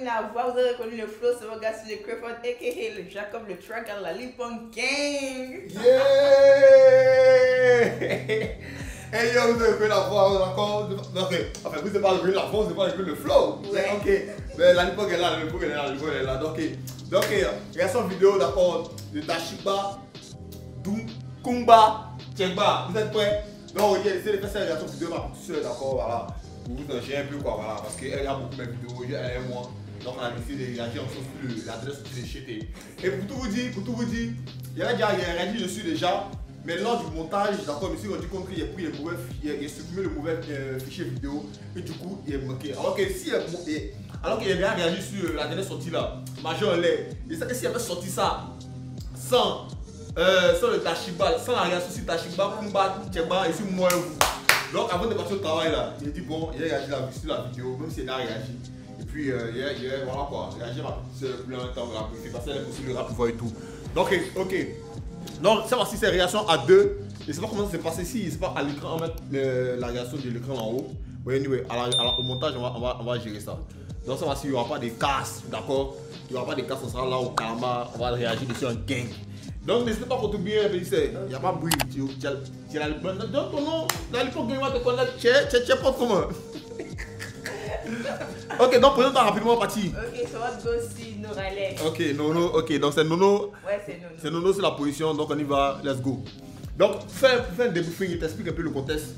reconnu la voix, vous avez reconnu le flow, c'est mon gars sur le Crawford, a.k.a. le Jacob, le Track, la Lipon Gang. Yeah! Hey yo, vous avez reconnu la voix, encore. Ok, enfin, vous n'avez pas reconnu la voix, vous n'avez pas reconnu le flow. Ouais. Ok, mais la Lipon est là, la Lipon est là, la Lipon est là. Donc, réaction vidéo, d'accord, de Dashiba, Kumba, Tchekba. Vous êtes prêts? Donc, essayez de faire cette réaction vidéo, ma petite soeur, d'accord, voilà. Pour vous enchaîner un peu, quoi, voilà, parce qu'elle a beaucoup de vidéos, elle et moi. Donc, on a décidé de réagir en chose plus l'adresse du déchet. Et pour tout vous dire, il y a réagi dessus déjà. Mais lors du montage, d'accord, je me suis rendu compte qu'il a pris les mauvais fichiers, il a supprimé le mauvais fichier vidéo et du coup il est manqué. Alors qu'il a bien réagi sur la dernière sortie là, Major Lay. Et ça, s'il avait sorti ça sans le Dashiba, sans la réaction sur Dashiba, Kumba, Tchekba et sur moi et vous. Donc avant de partir au travail là, il a dit bon, il a réagi sur la vidéo, même s'il a réagi. Et puis voilà quoi, réagir à plus longtemps, parce qu'elle est possible de rappeler et tout. Donc ok. Donc, ça voici ces réactions à deux. Je ne sais pas comment ça s'est passé ici. Je ne sais pas à l'écran, on va mettre la réaction de l'écran en haut. Mais anyway, au montage, on va gérer ça. Donc, ça voici, il n'y aura pas de casse, d'accord? Il n'y aura pas de casse, on sera là au calma. On va réagir dessus en gang. Donc, n'hésitez pas à contribuer, il n'y a pas de bruit. Tu as donne ton nom, dans l'époque, il va te connaître. Tu es pas comment? Ok, donc présente-toi rapidement, Pati. Ok, so what goes to Norale? Ok, Nono, ok, donc c'est Nono. Ouais, c'est Nono. C'est Nono, c'est la position, donc on y va, let's go. Donc, fais un débriefing, il t'explique un peu le contexte.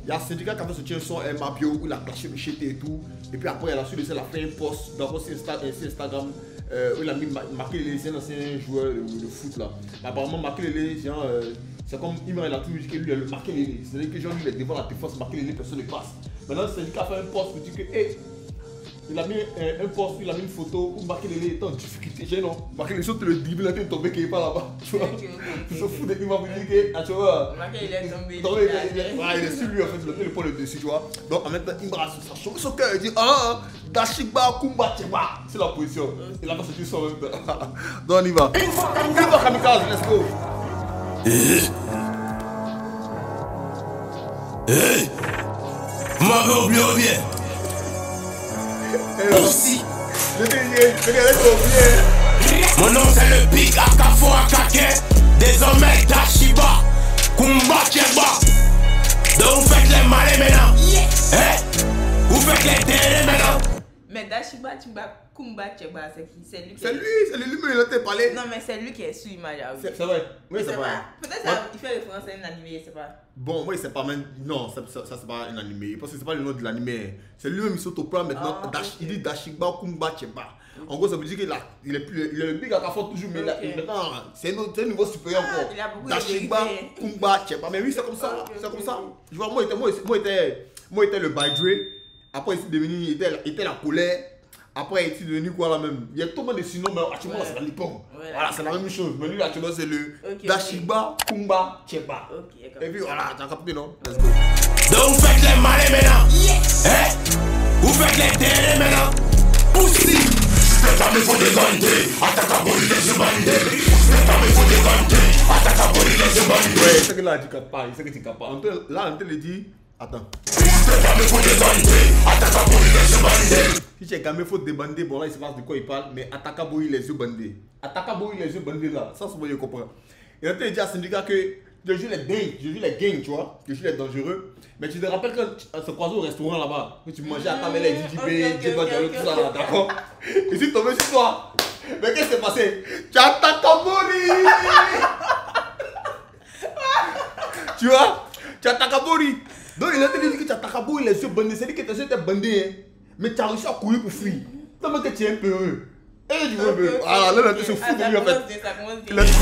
Il y a un syndicat qui a fait ce tien son Mabio où il a clashé Michete et tout. Et puis après, il a su laisser la fin post dans Instagram où il a mis marqué les anciens joueurs de foot là. Mais apparemment, marqué les gens, c'est comme il a toujours dit que lui, il a marqué les lignes. C'est-à-dire que les gens, lui, il est devant la défense, marqué les lignes, personne ne passe. Maintenant, le syndicat a fait un post pour dire que, hey, il a mis un post, il a mis une photo pour marquer les lignes, étant en difficulté. J'ai non, marqué les choses, le dribble, il est tombé qu'il n'est pas là-bas. Tu vois, il se fout de lui, il m'a dit que, tu vois, marqué, il est tombé. Il est sur lui en fait, il prend le dessus, tu vois. Donc en même temps, il brasse, ça chauffe son cœur, il dit ah, Dashiba, Kumba, Tchekba. C'est la position. Il a pas sorti son en même temps. Donc on y va. Une fois kamikaze, let's go. Hey, vous m'avez oublié. Aussi. Mon nom c'est le Big Akafo Akake. Désormais Dashiba, Kumba, Tchekba. Donc vous faites les malins maintenant. Hein? Vous faites les délais maintenant. Mais Dashiba, Kumba, Tchekba, c'est qui? C'est lui. C'est lui, mais il a parlé. Non, mais c'est lui qui est sur l'image. C'est vrai. Oui, c'est vrai. Peut-être qu'il fait référence à un animé, je sais pas. Bon, moi, c'est pas même. Non, ça c'est pas un animé. Parce que c'est pas le nom de l'animé. C'est lui-même, il s'autoprend maintenant. Il dit Dashiba, Kumba, Tchekba. En gros, ça veut dire qu'il est le Big Akafo toujours, mais maintenant, c'est un niveau supérieur encore. Dashiba, Kumba, Tchekba. Mais oui, c'est comme ça. C'est comme ça. Je vois, moi, j'étais le Baidre. Après, il est devenu, il était la colère. Après, il est devenu quoi là même? Il y a tellement de sinon, mais actuellement, c'est la Lipon. Voilà, c'est la même chose. Mais lui, actuellement, c'est le Dashiba, Kumba, Tchekba. Et puis voilà, t'as capté, non? Let's go. Donc, vous faites les malins maintenant. Hein? Vous faites les délais maintenant. Aussi. C'est comme il faut déganter. Attaque à boli les bandés. C'est comme il faut déganter. Attaque à boli les bandés. Ouais, c'est que là, tu captes pas. C'est que tu captes pas. Là, on te le dit. Attends. C'est comme il faut déganter. Attaque à boli les bandés. Si tu es gamé, il faut débander. Bon, là, il se passe de quoi il parle. Mais attaque à boli les yeux bandés. Attaque à boli les yeux bandés là. Ça, c'est bon, je comprends. Et on te dit à syndicat que je joue les gangs, tu vois. Je joue les dangereux. Mais tu te rappelles quand on se croisait au restaurant là-bas, que tu mangeais à table les DJB, tout ça là, d'accord? Et si tu tombais sur toi, mais qu'est-ce qui s'est passé? Tu as attaqué à boli. Tu vois? Tu as attaqué à boli. Donc il a dit que tu as attaqué à boli les yeux bandés. C'est-à-dire que tu étais bandé, hein. Mais tu as réussi à courir pour fuir. Tellement que tu es un peu heureux. Et tu veux, voilà, là, tu se fous de lui en fait. Il a dit que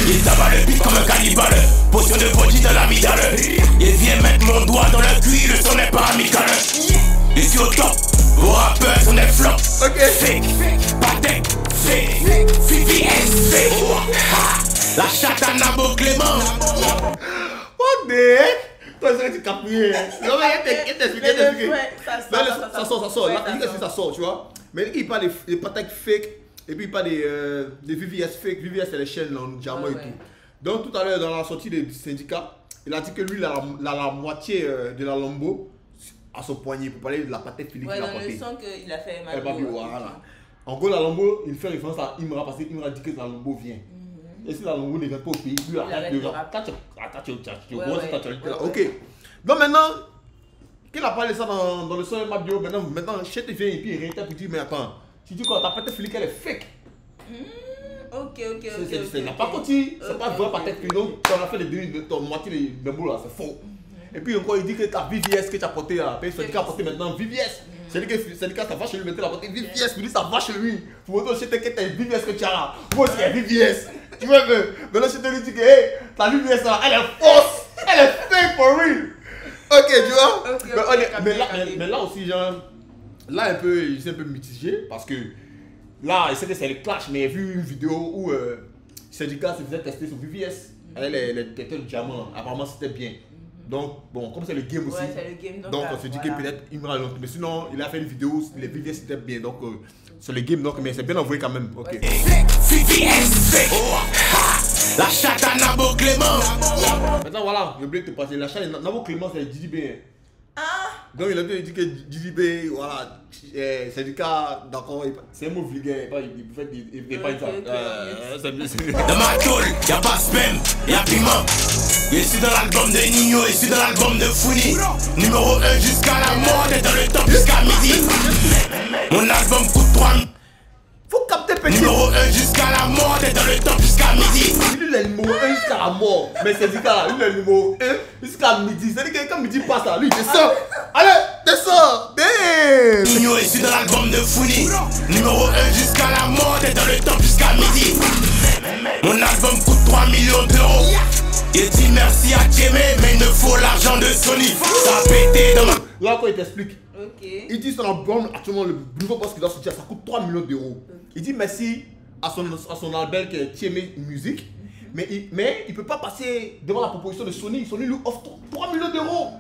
il tabac le beat comme un cannibale. Potion de body dans la midale. Il vient mettre mon doigt dans le cul, le son n'est pas amical. Ici au top, vos rappeurs sont des flops. ok. Fake, Patek, fake, VVS, fake. La chatte à Nabo Clément. What the heck? Toi, c'est que tu captes. Non, mais il t'explique. Ça sort. Là, il dit que ça sort, tu vois. Mais il parle des Patek fake. Et puis il parle des VVS fake. VVS, c'est les chaînes là, en diamant et tout. Donc tout à l'heure, dans la sortie des syndicats, il a dit que lui, il a la moitié de la Lambo à son poignet pour parler de la patate Philippe qu'il a portée. Ouais, dans le son qu'il a fait Mabio, voilà. En gros, la Lambo, il fait référence à Imra parce qu'Imra dit que la Lambo vient. Et si la Lambo ne vient pas au pays, lui arrête de rap. Ok. Donc maintenant, qu'il a parlé ça dans le son de Mabio, maintenant, Chet vient et puis il réinterprète pour dire, mais attends, tu dis quoi, ta patate Philippe elle est fake. Ok. C'est n'a pas continué, c'est pas vrai patate Philippe. Donc, tu as fait les deux, ton moitié de Lambo là, c'est faux. Et puis encore, il dit que ta VVS que tu as porté là, puis Sedika a porté maintenant VVS. Sedika, ça va chez lui, maintenant il a porté VVS, il dit ça va chez lui. Pour montrer au Chet que t'as une VVS que tu as là. Moi aussi, il y a VVS. Tu vois, mais là, Chet lui dit que hey, ta VVS là, elle est fausse, elle est fake for real. Ok, tu vois. Mais là aussi, genre, là un peu, je suis un peu mitigé parce que là, il sait que c'est le clash, mais j'ai vu une vidéo où Sedika se faisait tester sur VVS. Elle détectait le diamant, apparemment c'était bien. Donc, bon, comme c'est le game aussi, donc on se dit que peut-être il me ralentit. Mais sinon, il a fait une vidéo, les VVS c'était bien, donc c'est le game, donc, mais c'est bien envoyé quand même. Ok. La chatte à Nabo Clément. Maintenant, voilà, j'ai oublié de te passer. La chatte à Nabo Clément, c'est Didi B. Donc, il a dit que Didi B, voilà, c'est du cas, d'accord, c'est un mot vulgaire, il fait pas ça. Dans ma tôle, y'a pas spam, y'a piment. Je suis dans l'album de Nino, je suis dans l'album de Founi. Numéro 1 jusqu'à la mort et dans le top jusqu'à midi. Mon album coûte 3 000. Faut capter petit. Numéro 1 jusqu'à la mort et dans le top jusqu'à midi. Lui, il est numéro 1 jusqu'à la mort. Mais c'est du cas là, lui, il est numéro 1 jusqu'à midi. C'est-à-dire que quand midi passe là, lui, il descend. Allez, descends. Damn. Nino, je suis dans l'album de Founi. Numéro 1 jusqu'à la mort et dans le top jusqu'à midi. Mon album coûte 3 millions d'euros. Il dit merci à Djemé, mais il me faut l'argent de Sony. Ça a pété dans ma... Là, quand il t'explique, Ok. il dit son album, actuellement, le nouveau poste qu'il doit sortir, ça coûte 3 millions d'euros. Il dit merci à son album qui est Djemé Music, mais il peut pas passer devant la proposition de Sony. Sony lui offre 3 millions d'euros.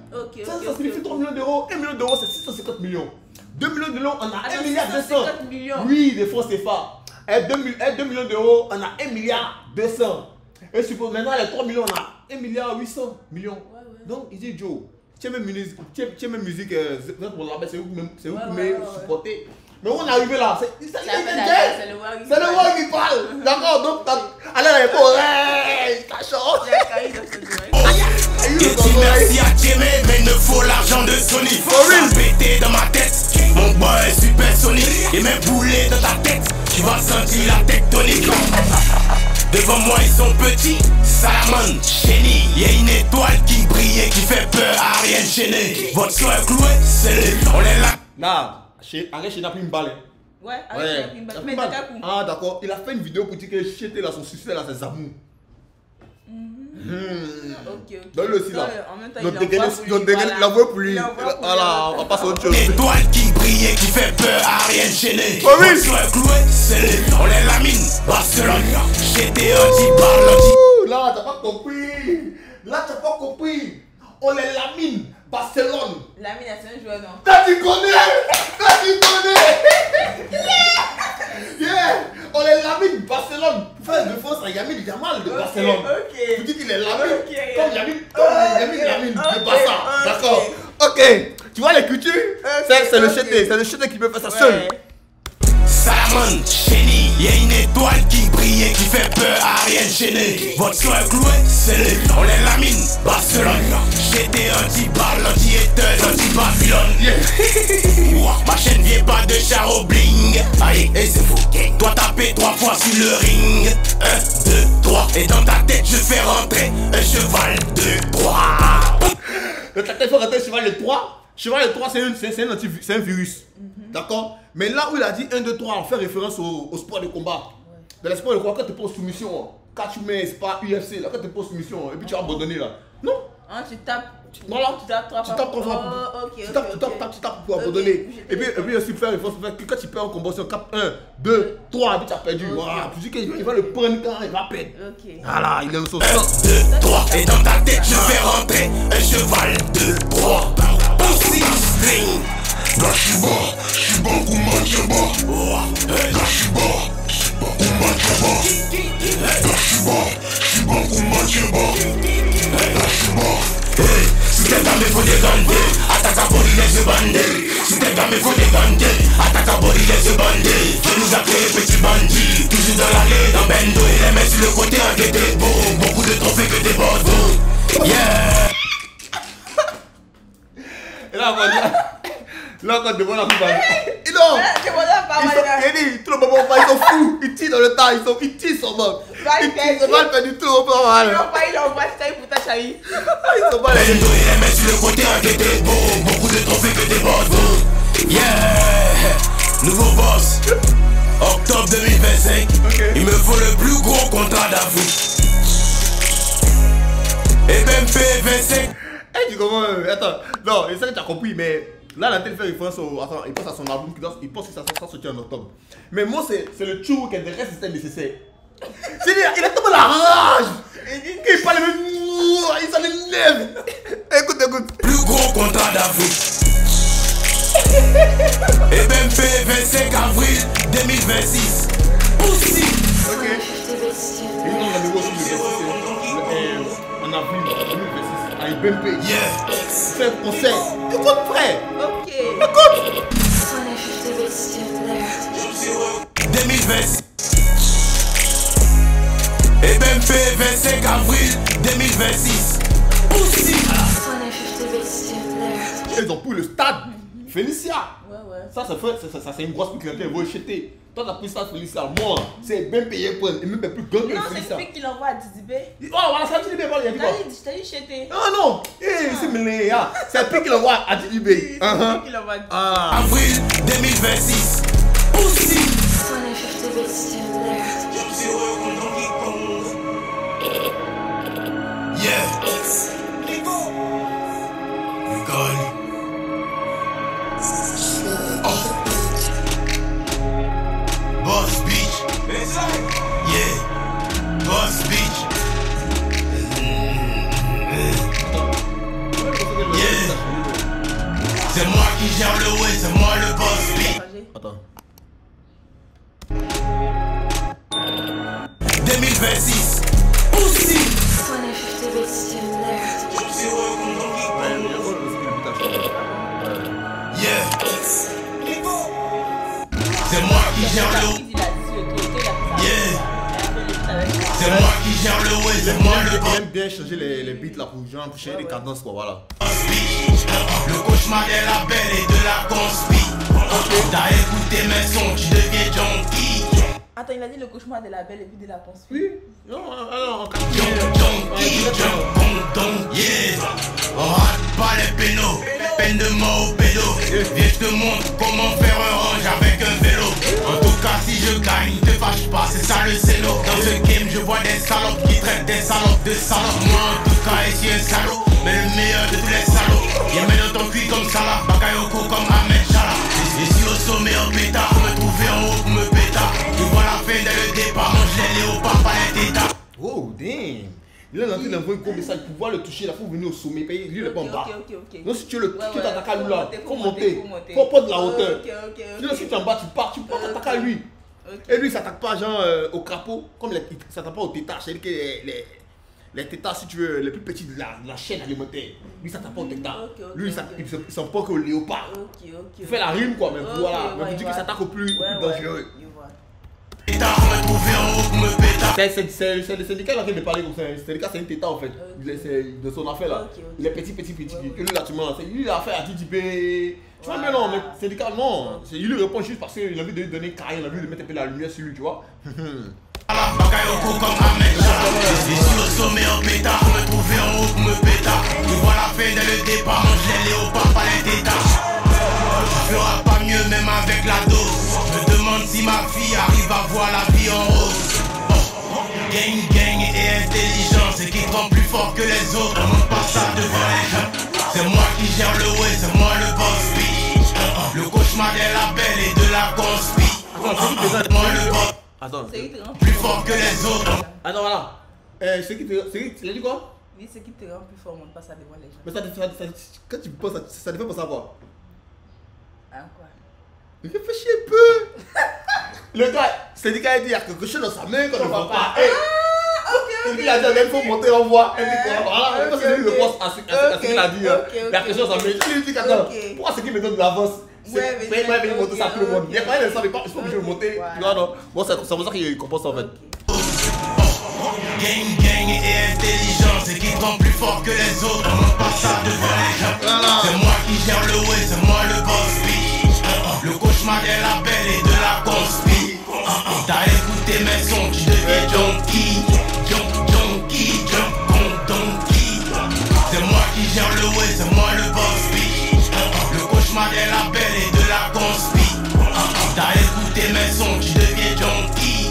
Ça signifie 3 millions d'euros. 1 million d'euros, c'est 650 millions. 2 millions d'euros, on a 1 milliard 200. Oui, des francs CFA. Et 2 millions d'euros, on a 1 milliard 200. Et suppose maintenant les 3 millions, on a 1 milliard 800 millions. Donc il dit Joe, Djemé Music, pour la c'est vous qui me supportez. Mais on est arrivé là, c'est le roi qui parle. D'accord, donc allez là, il faut cachot. Il dit merci à Djemé, mais il me faut l'argent de Sony. Ça a pété dans ma tête, mon boy est super Sony. Et même boulet dans ta tête, tu vas sentir la tectonique. Devant moi ils sont petits, Salamon, Chéni. Y'a une étoile qui brille et qui fait peur à rien Chéni. Votre soin est cloué, c'est on est là. Là, arrête, il n'a pris une balle. Ouais, arrête, il a pris une balle. Ah d'accord, il a fait une vidéo pour dire que Chété là, son succès là, c'est Zamou. Ok. Donne-le aussi là. En même temps, il envoie pour lui. Voilà, on va passer à autre chose. Une étoile qui brille et qui fait peur à rien Chéni. Votre soin est cloué, c'est on est la mine. Barcelone, j'étais anti-barlandi. Là, t'as pas compris. Là, t'as pas compris. On est Lamine, Barcelone. Lamine, c'est un joueur, non? T'as tu connais. Yeah. On est Lamine, Barcelone. Pour faire défense à Yamin Yamal de Barcelone. Tu dis qu'il est Lamine. Comme Yamin de Barça. D'accord. Ok. Tu vois les cultures? C'est le Chété qui peut faire ça seul. Salamon, Chéni, y'a une étoile qui brille et qui fait peur à rien Chéni. Votre soin est cloué, c'est on est la mine, Barcelone. J'étais anti-balle, anti-hater, anti-Babylone. Ma chaîne vient pas de Charo Bling. Allez, et c'est fou. Toi taper 3 fois sur le ring. 1, 2, 3. Et dans ta tête je fais rentrer un cheval de 3. Dans ta tête faut rentrer un cheval de 3. Cheval de 3 c'est un virus. D'accord? Mais là où il a dit 1, 2, 3, on fait référence au sport de combat. Dans le sport de combat, quand tu poses soumission, quand tu mets pas UFC, là, quand tu poses soumission, et puis tu vas abandonner là. Non? Tu tapes. Voilà. Tu tapes 3 fois. Tu tapes 3 fois. Tu tapes pour abandonner. Et puis aussi faire référence que quand tu perds en combat, 1, 2, 3, et puis tu as perdu. Voilà. Tu dis qu'il va le prendre quand il va perdre. Voilà, il est au saut. 1, 2, 3. Et dans ta tête, je fais rentrer un cheval de 3. Aussi string. Gashiba, Shiba Kumachaba. Gashiba, Kumachaba. Gashiba, Shiba Kumachaba. Gashiba. faut déganter. Attaque à body, laisse bander. Si t'es gamin, faut déganter. Attaque à body, laisse bander. Dieu nous a créé petit bandit. Toujours dans l'allée, dans Bendo. Et les mecs sur le côté en guetté beau. Beaucoup de trophées que des bordeaux. Yeah. Et là, quand devant la coupe, ils ont. Il dit, tout le moment, ils sont fous. Ils tirent dans le tas, ils tirent sur moi. Ils sont mal fait du tout, on peut mal. Il envoie ça pour ta chérie. Ils sont mal. Bendo et les mecs sur le côté en guetté beau. Beaucoup de trophées que des bordeaux. Yeah. Nouveau boss. Octobre 2025. Il me faut le plus gros contrat d'Afrique. Et BMP 25. Eh, tu comment attends, non, c'est ça que tu as compris, mais là, la télé fait référence au. Attends, il pense à son album, il pense que ça sera sorti en octobre. Mais moi, c'est le true week-end, le reste, c'était nécessaire. C'est-à-dire, il a tellement la rage. Il parle même. Il s'en énerve. Écoute. Plus gros contrat d'Afrique. Et BMP 25 avril 2026. Aussi. Ok. Et nous, on a négocié le 26 en avril 2026 avec BMP. Yeah. C'est un concert. Écoute, frère. Ok. Écoute. 2026. Et BMP 25 avril 2026. Aussi. Ils ont pris le stade. Félicia. Ouais. Ça c'est une grosse pique qui va jeter. Toi, t'as pris ça, Félicia. Moi, c'est bien payé pour. Et même plus grand que Non, Félicia. c'est le pic qu'il envoie à Didibé. Oh, voilà, ça, Didibé, il a dit quoi? T'as dit jeter. Non. C'est mêlé. C'est un pic qu'il envoie à Didibé. C'est le pic qu'il envoie à Didibé. Avril 2026. Aussi. Yeah. Rigole. Boss Beach. Yeah. Boss Beach. Yeah. C'est moi qui gère le way, c'est moi le boss Beach. Attends. 2026. Aussi. Yeah. C'est moi qui gère le. Yeah. C'est moi qui gère le way, c'est moi le boss. J'aime bien changer les beats là pour changer les cadences quoi, voilà. Le cauchemar des labels et de la conspi. T'as écouté mes sons, tu deviens junkie. Attends, il a dit le cauchemar de la belle et puis de la conspi. Oui. Non, alors. Junkie, yeah. On rate pas les pénaux. Peine de mort au pédo. Viens, je te montre comment faire un range avec un vélo. En tout cas, si je gagne, te fâche pas, c'est ça le célo. Dans ce game, je vois des salopes qui traitent des salopes de salopes. Moi, en tout cas, je suis un salaud, mais le meilleur de tous les salauds. Y'a mis dans ton cul comme Salah, Bakayoko comme Ahmed Chala. Je suis au sommet en pétard, pour me trouver en haut pour me pétard. Tu vois la fin dès le départ, mange les léopards, pas les tétards. Oh, damn. Il a lancé l'envoi un gros message pour pouvoir le toucher, il faut venir au sommet, lui il est pas en bas. Ok. Donc si tu veux t'attaques à lui là, faut monter. monter. Faut prendre de la hauteur. Ok. Sinon si tu es en bas, tu pars, tu peux t'attaquer à lui. Et lui il s'attaque pas genre au crapaud, comme il s'attaque pas aux tétards, c'est-à-dire que les tétards, si tu veux, les plus petits de la chaîne alimentaire. Lui il s'attaque pas aux tétards. Lui il s'en prend qu'au léopard. Il fait la rime quoi, mais voilà. Mais vous dites qu'il s'attaque au plus dangereux. Tétard, on m'a trouvé en haut pour me pétard. C'est le syndicat là qui me parlait comme ça. Le syndicat c'est un tétard en fait. C'est de son affaire là. Il est petit. Et lui là tu m'as. Lui il a affaire à Didibé. Tu vois mais non, mais syndicat non. Il lui répond juste parce qu'il a envie de lui donner carré, il a envie de mettre un peu la lumière sur lui, tu vois. Bakayoko comme Ahmed Chala. Je suis au sommet en pétard, on me trouver en haut pour me pétard. Tu vois la fin dès le départ, mange les léopards, pas les tétards. Tu feras pas mieux même avec la dose. Je me demande si ma fille arrive à voir la vie en rose. Gang et intelligence, et qui te rend plus fort que les autres. On monte pas ça devant les gens. C'est moi qui gère le way, c'est moi le boss bitch. Le cauchemar des labels et de la conspi. Moi le boss. Attends. Plus fort que les autres. Attends voilà. C'est qui tu l'as dit quoi? Oui, ce qui te rend plus fort, on monte pas ça devant les gens. Mais quand tu penses, ça te fait penser à quoi? Hein, quoi? Réfléchis un peu. Le gars, syndicat il dit il y a quelque chose dans sa main qu'on ne voit pas. Et puis il a dit, il faut monter en voie. Elle dit, voilà, c'est lui le boss à ce qu'il a dit. La question, ça me dit, il dit, attends, pourquoi c'est qu'il me donne de l'avance? C'est moi, il monter ça tout le monde. Il y a pas de ça, il faut que je monter. Tu vois, non? Bon, c'est pour ça qu'il compense en fait. Gang et intelligence et qui tombe plus fort que les autres. On monte pas ça devant les gens. C'est moi qui gère le way, c'est moi le boss bitch. Le cauchemar des labels et de la conspi. T'as écouté mes sons, tu deviens junkie. Junkie. C'est moi qui gère le way, c'est moi le boss bitch. Le cauchemar des labels et de la conspi. T'as écouté mes sons, tu deviens junkie.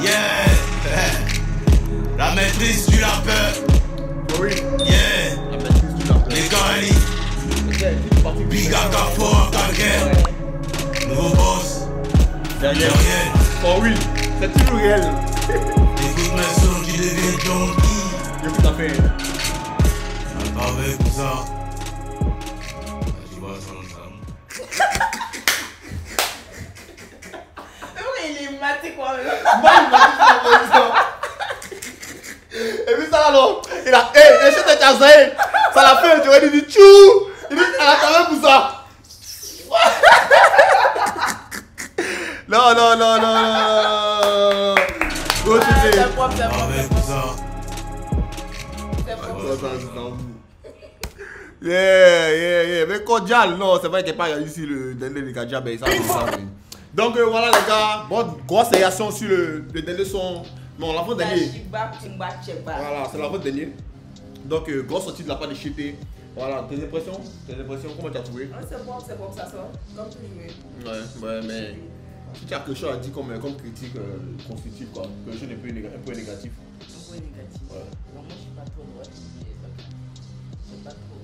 Yeah. La maîtrise du lapin. Oui. Yeah. La maîtrise du lapin. Les Gali. Big Agafo, Kagen. Nouveau boss. Derrière. Oh oui, c'est toujours réel. Écoute mes sons qui deviennent junkie. Écoute ta fait. À travers tout ça. Tu vois son Il est maté quoi. Et puis ça là non, il a, hey, je t'ai cassé, ça l'a fait, tu vois, il dit tchou, il dit, elle a quand même pour ça. Non. Oh, C'est propre. Avec tout ça. Yeah, mais cordial, non, c'est vrai qu'il n'y a pas ici le dernier de Kadja, mais ça. Donc voilà les gars, bon, grosse réaction sur le dernier son. Non, l'avant-dernier. Voilà, c'est l'avant-dernier. Donc, grosse sortie de la part de Chité. Voilà, tes impressions, comment tu as trouvé? C'est bon, ça sort. Comme toujours. Ouais, mais si tu as quelque chose à dire comme critique constructive, quoi, que je n'ai pas un peu négatif. Un peu négatif. Ouais. Moi, je suis pas trop droit. C'est pas trop.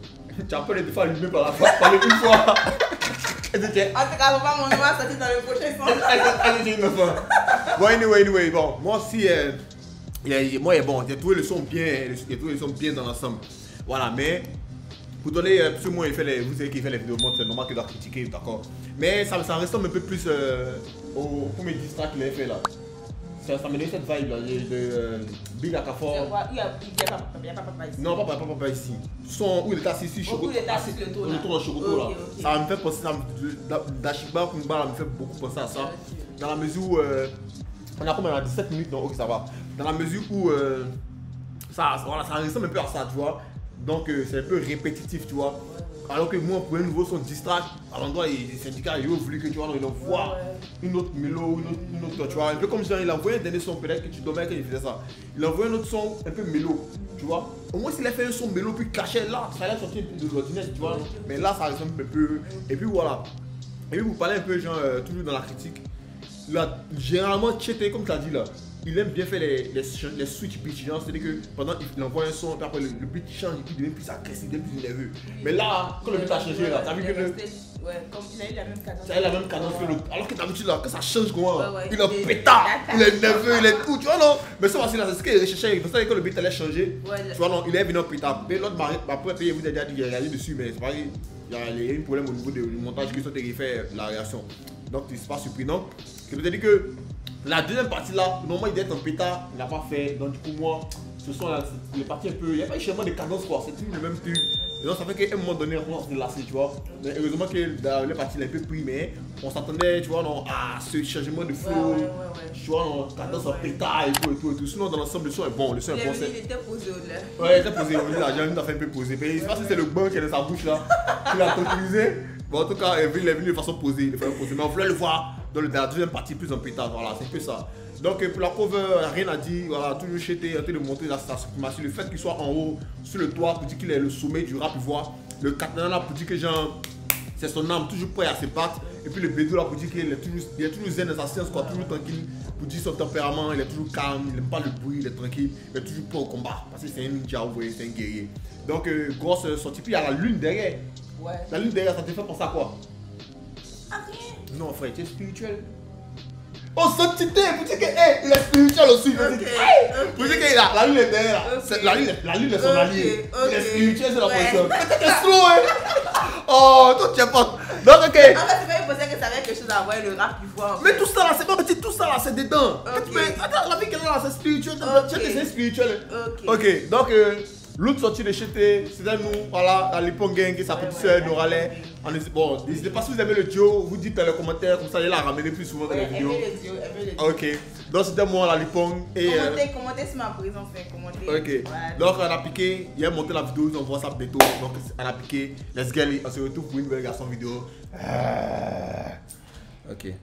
Tu as peur de te faire allumer par la fois, parler une fois. En tout cas, papa, mon nom va sortir dans le prochain son. Bon, anyway, bon, moi aussi, moi, bon, j'ai trouvé le son bien dans l'ensemble. Voilà, mais pour donner, plus ou moins, vous savez qu'il fait les vidéos, c'est normal qu'il doit critiquer, d'accord. Mais ça ressemble un peu plus au premier distract qu'il avait fait là. Ça me donne cette vibe là, de Big Akafor. Il n'y a pas papa ici. Non, pas papa ici. Son où il est assis ici, le tour de Chocoto là. Ça me fait penser, Dashiba Kumba me fait beaucoup penser à ça. Dans la mesure où, on a combien, 17 minutes, donc ok ça va. Dans la mesure où, ça ressemble un peu à ça, tu vois. Donc c'est un peu répétitif, tu vois. Alors que moi, pour un nouveau son distract, à l'endroit, les syndicats, ils ont voulu que tu vois, ils envoient une autre mélo, une autre, tu vois. Un peu comme genre, il a envoyé un dernier son, peut-être que tu dormais quand il faisait ça. Il a envoyé un autre son un peu mélo, tu vois. Au moins, s'il a fait un son mélo puis caché là, ça allait sortir un peu de l'ordinaire, tu vois. Mais là, ça ressemble un peu. Et puis voilà. Et puis vous parlez un peu, genre, toujours dans la critique. Là, généralement, Chete, comme tu as dit là, il aime bien faire les switch pitch, c'est-à-dire que pendant qu'il envoie un son, puis après le beat change, et puis il devient plus agressif, il devient plus nerveux. Mais là, quand le beat a changé, là, t'as vu que ouais, comme il a eu la même cadence. Ça a eu la même cadence que l'autre. Alors que d'habitude, là, quand ça change, comment il est pétard, il est nerveux, il est tout, tu vois, non. Mais ça, c'est ce qu'il recherchait, parce que quand le beat allait changer, tu vois, non, il est venu en pétard. Mais l'autre, après, il vous a déjà dit, il y a rien dessus, mais c'est pareil, il y a un problème au niveau du montage qui sont fait la réaction. Donc, c'est pas surprenant. Je veux dire que la deuxième partie là, normalement il devait être en pétard, il n'a pas fait. Donc du coup moi, ce sont les parties un peu, il n'y a pas eu changement de cadence quoi, c'est toujours le même truc. Et donc ça fait qu'à un moment donné on s'est lassé, tu vois. Mais heureusement que la partie l'a un peu pris, mais on s'attendait, tu vois, non, à ce changement de flow, tu vois, non, cadence en pétard et tout. Sinon dans l'ensemble le son est bon, Il était posé au-delà. Ouais, il était posé au-delà, j'ai envie d'en faire un peu posé. Mais je sais pas si c'est le banc qui est dans sa bouche là, qu'il a autorisé. Bon en tout cas, il est venu de façon posée, mais on voulait le voir dans la deuxième partie plus en pétard, voilà, c'est un peu ça. Donc pour la cover, rien à dire, voilà, toujours Chete en train de montrer sa suprématie, le fait qu'il soit en haut, sur le toit, pour dire qu'il est le sommet du rap ivoire, le Katana pour dire que genre, c'est son âme, toujours prêt à se battre, et puis le Bédou là pour dire qu'il est toujours zen dans sa science, quoi, toujours tranquille, pour dire son tempérament, il est toujours calme, il n'aime pas le bruit, il est tranquille, il est toujours prêt au combat, parce que c'est un ninja, vous voyez, c'est un guerrier. Donc grosse sortie, puis il y a la lune derrière. Ouais. La lune derrière, ça te fait penser à quoi? Ah, rien. Non frère, tu es spirituel. Oh, santité, vous dites qu'il est spirituel aussi. Vous dites que la lune est derrière. La lune est son allié. Il est spirituel, c'est la personne. C'est slow, hein. Oh, toi tu es pas. Donc, ok. En fait, c'est pas impossible que t'avais quelque chose à voir le rap du voix. Mais tout ça là, c'est pas petit, tout ça là, c'est dedans. Ok. Mais attends, la vie qu'elle a là, c'est spirituel. Ok. C'est spirituel. Ok. Ok, donc l'autre sortie de chez c'était nous, voilà, la Lipon Gang et sa petite soeur Norale. Bon, n'hésitez pas si vous aimez le duo, vous dites dans les commentaires, comme ça il la ramener plus souvent dans les vidéos. Aimez les yeux. Ok, donc c'était moi, la Lipon et. Commentez sur ma présence, commentez. Ok, Voilà. donc on a piqué, il a monté la vidéo, on voit ça bientôt. Donc on a piqué, let's get it, on se retrouve pour une nouvelle garçon vidéo. Ok.